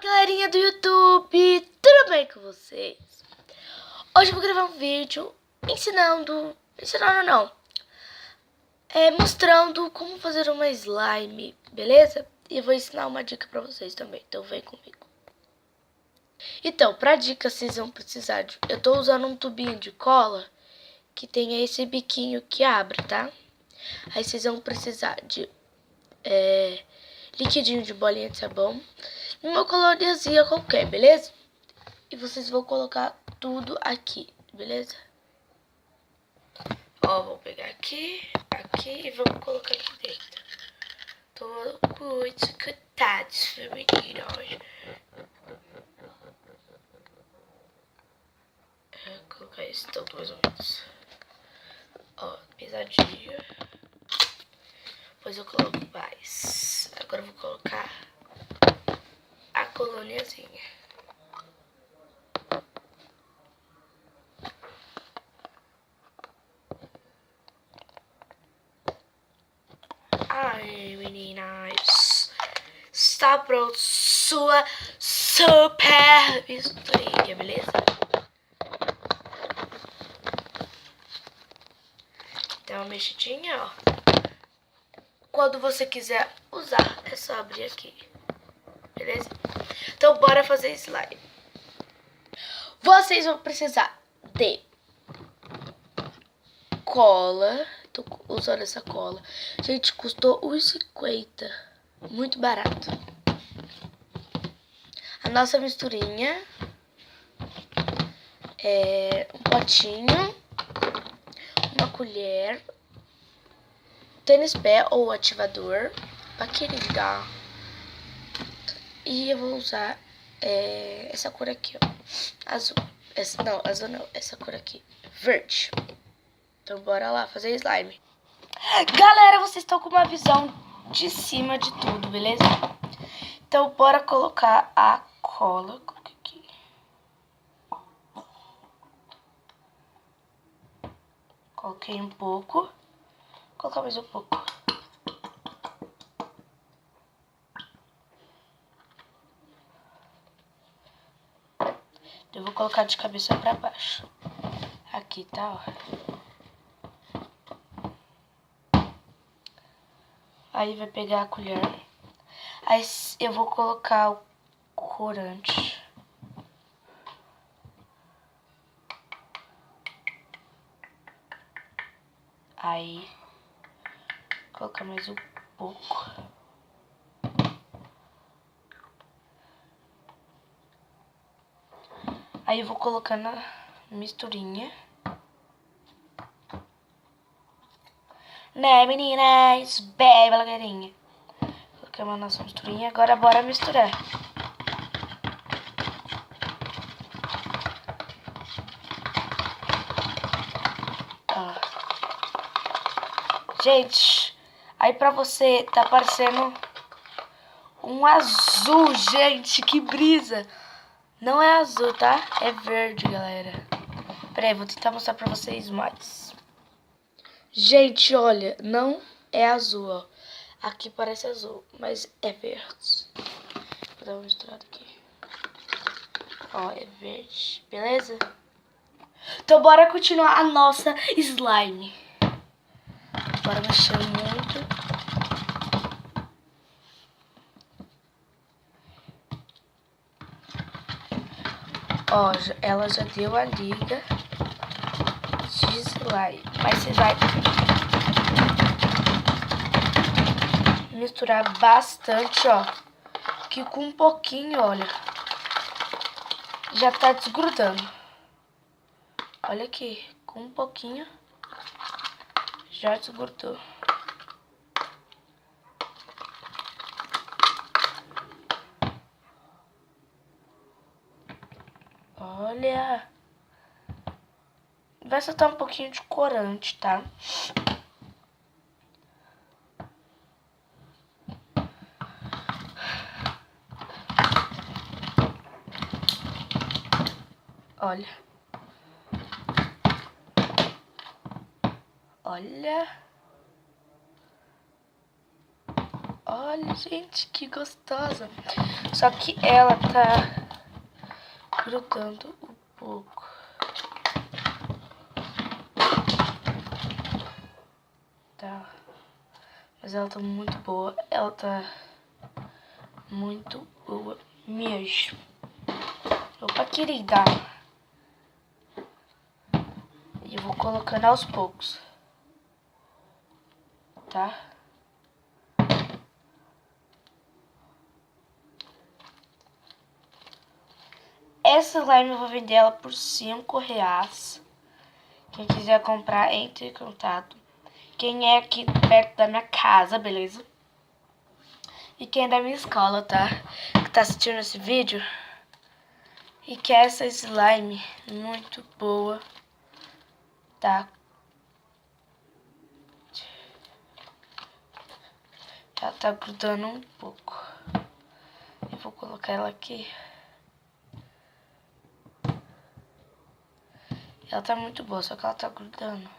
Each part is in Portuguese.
galerinha do YouTube, tudo bem com vocês? Hoje eu vou gravar um vídeo mostrando como fazer uma slime, beleza? E eu vou ensinar uma dica pra vocês também, então vem comigo. Então, pra dica vocês vão precisar de... Eu tô usando um tubinho de cola que tem esse biquinho que abre, tá? Aí vocês vão precisar de liquidinho de bolinha de sabão, uma coloriazinha qualquer, beleza? E vocês vão colocar tudo aqui, beleza? Ó, vou pegar aqui e vamos colocar aqui dentro. Tô muito cuidado, feminino hoje. Vou colocar isso tanto mais ou menos. Ó, pesadinho. Depois eu coloco mais. Agora eu vou colocar a colôniazinha. Ai, meninas, está pronto sua super misturinha, beleza? Dá uma mexidinha, ó. Quando você quiser usar, é só abrir aqui, beleza? Então bora fazer slime. Vocês vão precisar de cola. Tô usando essa cola. Gente, custou R$1,50. Muito barato. A nossa misturinha. Um potinho. Uma colher. Tênis pé ou ativador. Paquerinha. E eu vou usar essa cor aqui, ó. Azul. Azul não. Essa cor aqui. Verde. Então bora lá fazer slime. Galera, vocês estão com uma visão de cima de tudo, beleza? Então bora colocar a cola. Coloquei aqui. Coloquei um pouco. Vou colocar mais um pouco. Eu vou colocar de cabeça pra baixo. Aqui, tá, ó. Aí vai pegar a colher. Aí eu vou colocar o corante. Aí, vou colocar mais um pouco. Aí eu vou colocando a misturinha. Né, meninas? Bem, galerinha. Colocamos a nossa misturinha. Agora bora misturar. Ó. Gente, aí pra você tá parecendo um azul, gente. Que brisa. Não é azul, tá? É verde, galera. Pera aí, vou tentar mostrar pra vocês mais. Gente, olha, não é azul, ó. Aqui parece azul, mas é verde. Vou dar uma misturada aqui. Ó, é verde, beleza? Então bora continuar a nossa slime. Bora mexer muito. Ó, ela já deu a liga de slime. Mas você vai misturar bastante, ó. Que com um pouquinho, olha, já tá desgrudando. Olha aqui, com um pouquinho já desgrudou. Olha. Vai soltar um pouquinho de corante, tá? Olha. Olha. Olha, gente, que gostosa. Só que ela tá grudando um pouco. Tá. Mas ela tá muito boa. Ela tá muito boa mesmo. Opa, querida. E eu vou colocando aos poucos. Tá? Essa slime eu vou vender ela por R$5. Quem quiser comprar, entre em contato. Quem é aqui perto da minha casa, beleza? E quem é da minha escola, tá? Que tá assistindo esse vídeo. E quer essa slime muito boa, tá? Ela tá grudando um pouco. Eu vou colocar ela aqui. Ela tá muito boa, só que ela tá grudando.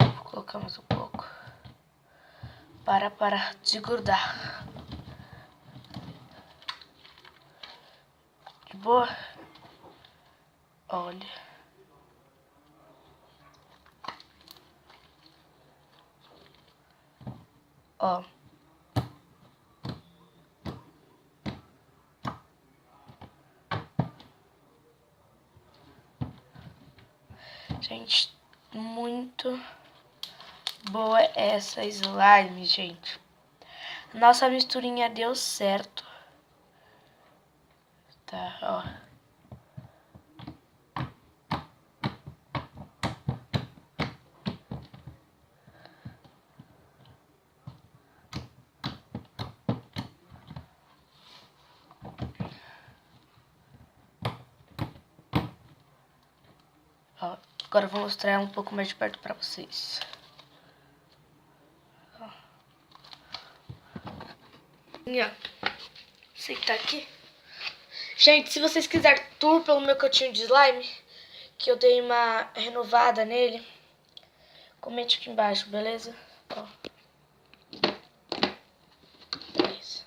Vou colocar mais um pouco. Para de grudar. De boa? Olha. Ó. Gente, muito boa essa slime, gente. Nossa misturinha deu certo. Tá, ó. Ó, agora eu vou mostrar ela um pouco mais de perto pra vocês. Ó. Sentar aqui. Gente, se vocês quiserem tour pelo meu cantinho de slime, que eu dei uma renovada nele, comente aqui embaixo, beleza? Ó. Beleza.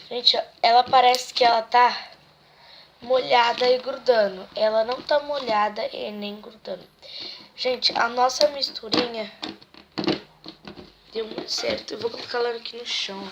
Gente, ela parece que ela tá molhada e grudando. Ela não tá molhada e nem grudando. Gente, a nossa misturinha deu muito certo. Eu vou colocar ela aqui no chão.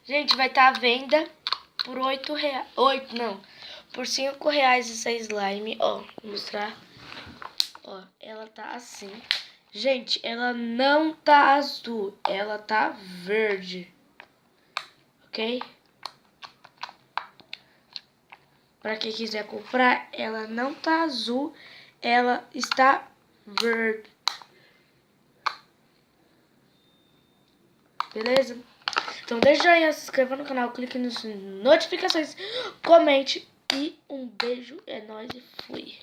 Gente, vai estar à venda por R$8. Por R$5 essa slime. Ó, vou mostrar. Ó, ela tá assim. Gente, ela não tá azul. Ela tá verde. Ok? Pra quem quiser comprar, ela não tá azul. Ela está verde. Beleza? Então deixa o joinha, se inscreva no canal, clique nas notificações, comente e um beijo, é nóis e fui.